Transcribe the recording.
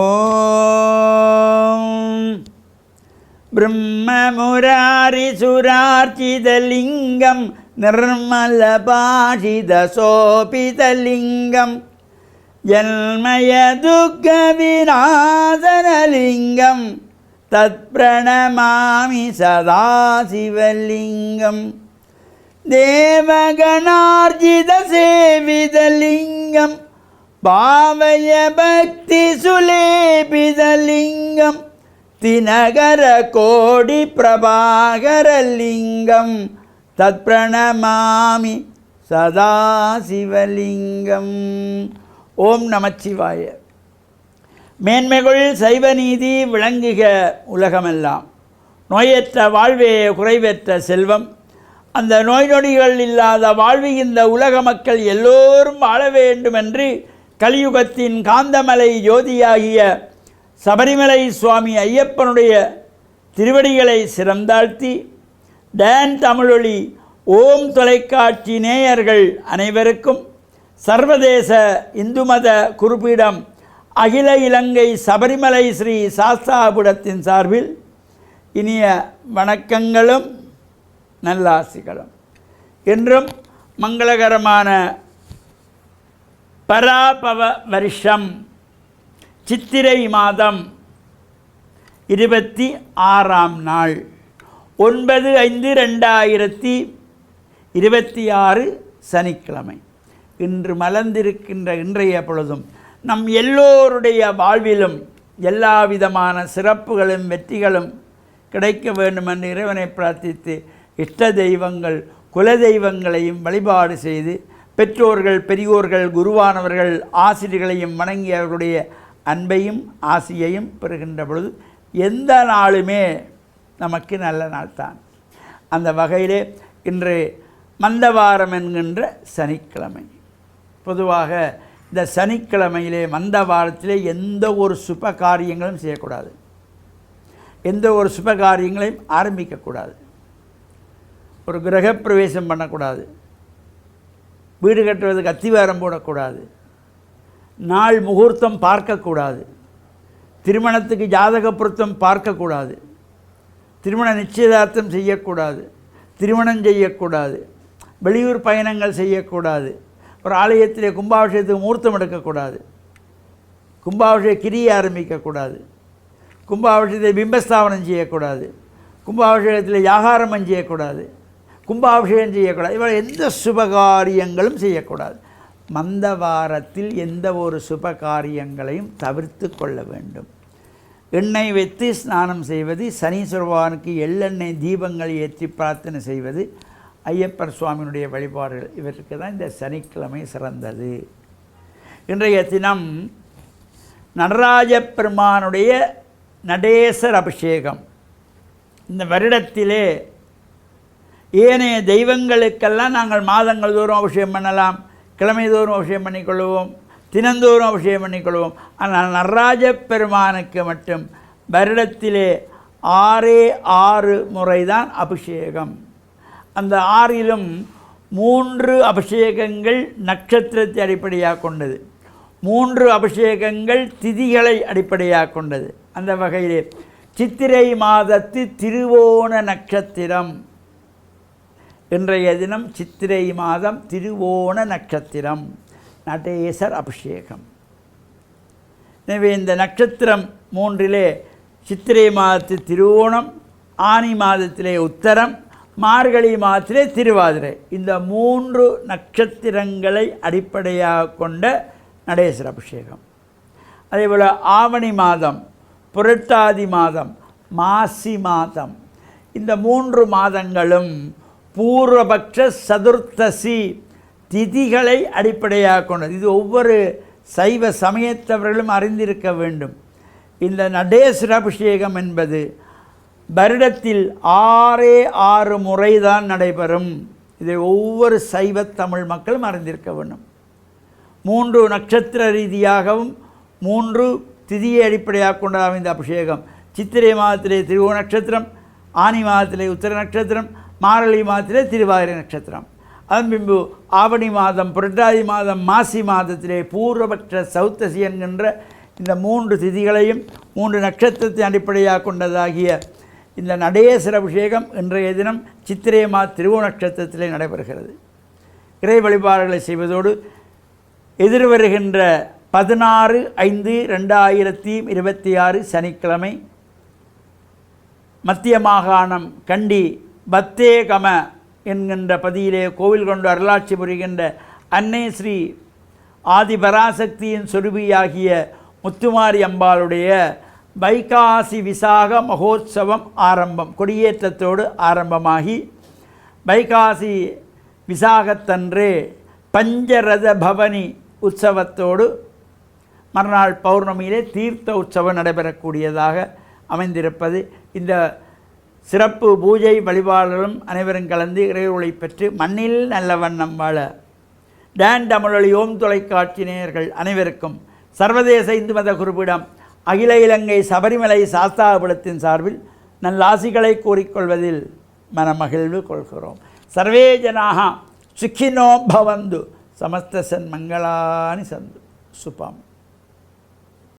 ஓம் பிரம்மமுராரிசுரார்ச்சிதலிங்கம் நிர்மலபாஷிதசோபிதலிங்கம் ஜன்மயதுக்கவிநாசனலிங்கம் தத்ப்ரணமாமி சதாசிவலிங்கம் தேவகணார்ஜிதசேவிதலிங்கம் பாவய பக்தி சுலேபிதலிங்கம் தினகர கோடி பிரபாகரலிங்கம் தத்ப்ரணமாமி சதாசிவலிங்கம். ஓம் நமச்சிவாய. மேன்மைகள் சைவநீதி விளங்குக உலகமெல்லாம். நோயற்ற வாழ்வே குறைவற்ற செல்வம். அந்த நோய் நொடிகள் இல்லாத வாழ்வுகின்ற உலக மக்கள் எல்லோரும் வாழ வேண்டுமென்று கலியுகத்தின் காந்தமலை ஜோதியாகிய சபரிமலை சுவாமி ஐயப்பனுடைய திருவடிகளை சிறந்தாழ்த்தி டான் தமிழொலி ஓம் தொலைக்காட்சி நேயர்கள் அனைவருக்கும் சர்வதேச இந்து மத குறிப்பீடம் அகில இலங்கை சபரிமலை ஸ்ரீ சாஸ்தாபுடத்தின் சார்பில் இனிய வணக்கங்களும் நல்லாசிகளும். என்றும் மங்களகரமான பராபவ வருஷம் சித்திரை மாதம் 26ஆம் நாள் 9/5/2026 சனிக்கிழமை. இன்று மலர்ந்திருக்கின்ற இன்றைய பொழுதும் நம் எல்லோருடைய வாழ்விலும் எல்லா விதமான சிறப்புகளும் வெற்றிகளும் கிடைக்க வேண்டும் என்று இறைவனை பிரார்த்தித்து இஷ்ட தெய்வங்கள் குல தெய்வங்களையும் வழிபாடு செய்து பெற்றோர்கள் பெரியோர்கள் குருவானவர்கள் ஆசிரியர்களையும் வணங்கி அவர்களுடைய அன்பையும் ஆசியையும் பெறுகின்ற பொழுது எந்த நாளுமே நமக்கு நல்ல நாள் தான். அந்த வகையிலே இன்று மந்தவாரம் என்கின்ற சனிக்கிழமை. பொதுவாக இந்த சனிக்கிழமையிலே மந்தவாரத்திலே எந்த ஒரு சுப காரியங்களும் செய்யக்கூடாது, எந்த ஒரு சுப காரியங்களையும் ஆரம்பிக்கக்கூடாது, ஒரு கிரகப்பிரவேசம் பண்ணக்கூடாது, வீடு கட்டுவதுக்கு அத்திவாரம் போடக்கூடாது, நாள் முகூர்த்தம் பார்க்கக்கூடாது, திருமணத்துக்கு ஜாதக பொருத்தம் பார்க்கக்கூடாது, திருமண நிச்சயதார்த்தம் செய்யக்கூடாது, திருமணம் செய்யக்கூடாது, வெளியூர் பயணங்கள் செய்யக்கூடாது, ஒரு ஆலயத்திலே கும்பாபிஷேகத்துக்கு முகூர்த்தம் எடுக்கக்கூடாது, கும்பாபிஷேக கிரியை ஆரம்பிக்கக்கூடாது, கும்பாபிஷேகத்தை பிம்பஸ்தாபனம் செய்யக்கூடாது, கும்பாபிஷேகத்தில் யாகாரமம் செய்யக்கூடாது, கும்பாபிஷேகம் செய்யக்கூடாது. இவ்வளோ எந்த சுபகாரியங்களும் செய்யக்கூடாது. மந்தவாரத்தில் எந்த ஒரு சுபகாரியங்களையும் தவிர்த்து கொள்ள வேண்டும். எண்ணெய் வைத்து ஸ்நானம் செய்வது, சனீஸ்வர பகவானுக்கு எள்ளெண்ணெய் தீபங்கள் ஏற்றி பிரார்த்தனை செய்வது, ஐயப்பர் சுவாமியினுடைய வழிபாடுகள், இவற்றுக்கு தான் இந்த சனிக்கிழமை சிறந்தது. இன்றைய தினம் நடராஜ பெருமானுடைய நடேசர் அபிஷேகம். இந்த வருடத்திலே ஏனைய தெய்வங்களுக்கெல்லாம் நாங்கள் மாதங்கள் தோறும் அபிஷேகம் பண்ணலாம், கிழமை தோறும் அபிஷேகம் பண்ணிக்கொள்வோம், தினந்தோறும் அபிஷேகம் பண்ணிக்கொள்வோம். ஆனால் நடராஜ பெருமானுக்கு மட்டும் வருடத்திலே 6 முறைதான் அபிஷேகம். அந்த 6லும் 3 அபிஷேகங்கள் நட்சத்திரத்தை அடிப்படையாக கொண்டது, 3 அபிஷேகங்கள் திதிகளை அடிப்படையாக கொண்டது. அந்த வகையிலே சித்திரை மாதத்து திருவோண நட்சத்திரம், இன்றைய தினம் சித்திரை மாதம் திருவோண நட்சத்திரம், நடேசர் அபிஷேகம். எனவே இந்த நட்சத்திரம் 3லே சித்திரை மாதத்தில் திருவோணம், ஆனி மாதத்திலே உத்தரம், மார்கழி மாதத்திலே திருவாதிரை, இந்த 3 நட்சத்திரங்களை அடிப்படையாக கொண்ட நடேசர் அபிஷேகம். அதேபோல் ஆவணி மாதம், புரட்டாதி மாதம், மாசி மாதம், இந்த 3 மாதங்களும் பூர்வபக்ஷ சதுர்த்தசி திதிகளை அடிப்படையாக கொண்டது. இது ஒவ்வொரு சைவ சமயத்தவர்களும் அறிந்திருக்க வேண்டும். இந்த நடேசர அபிஷேகம் என்பது வருடத்தில் 6 முறைதான் நடைபெறும். இதை ஒவ்வொரு சைவ தமிழ் மக்களும் அறிந்திருக்க வேண்டும். 3 நட்சத்திர ரீதியாகவும் 3 திதியை அடிப்படையாக கொண்டதாகும் இந்த அபிஷேகம். சித்திரை மாதத்திலே திருவோண நட்சத்திரம், ஆனி மாதத்திலே உத்திர நட்சத்திரம், மார்கழி மாதத்திலே திருவாதிரை நட்சத்திரம். அதன் பின்பு ஆவணி மாதம், புரட்டாதி மாதம், மாசி மாதத்திலே பூர்வபட்ச சௌத்தசி என்கின்ற இந்த 3 திதிகளையும் 3 நட்சத்திரத்தை அடிப்படையாக கொண்டதாகிய இந்த நடேசர அபிஷேகம் இன்றைய தினம் சித்திரை திருவோண நட்சத்திரத்திலே நடைபெறுகிறது. இறை வழிபாடுகளை செய்வதோடு எதிர்வருகின்ற 16/5/2026 சனிக்கிழமை மத்திய மாகாணம் கண்டி பத்தேகம என்கின்ற பதியிலே கோவில் கொண்டு அருளாட்சி புரிகின்ற அன்னை ஸ்ரீ ஆதிபராசக்தியின் சொருபியாகிய முத்துமாரி அம்பாளுடைய வைகாசி விசாக மகோத்சவம் ஆரம்பம், கொடியேற்றத்தோடு ஆரம்பமாகி வைகாசி விசாகத்தன்றே பஞ்சரத பவனி உற்சவத்தோடு மறுநாள் பௌர்ணமியிலே தீர்த்த உற்சவம் நடைபெறக்கூடியதாக அமைந்திருப்பது. இந்த சிறப்பு பூஜை வழிபாடுகளும் அனைவரும் கலந்து இறைவொளி பெற்று மண்ணில் நல்ல வண்ணம் வாழ டான் தமிழொலி ஓம் தொலைக்காட்சி நேயர்கள் அனைவருக்கும் சர்வதேச இந்து மத குருபீடம் அகில இலங்கை சபரிமலை சாஸ்தாபுரத்தின் சார்பில் நல்லாசிகளை கூறிக்கொள்வதில் மனமகிழ்வு கொள்கிறோம். சர்வே ஜனாக சுக்கினோ பவந்து சமஸ்த சன்மங்களானி சந்து சுபம்.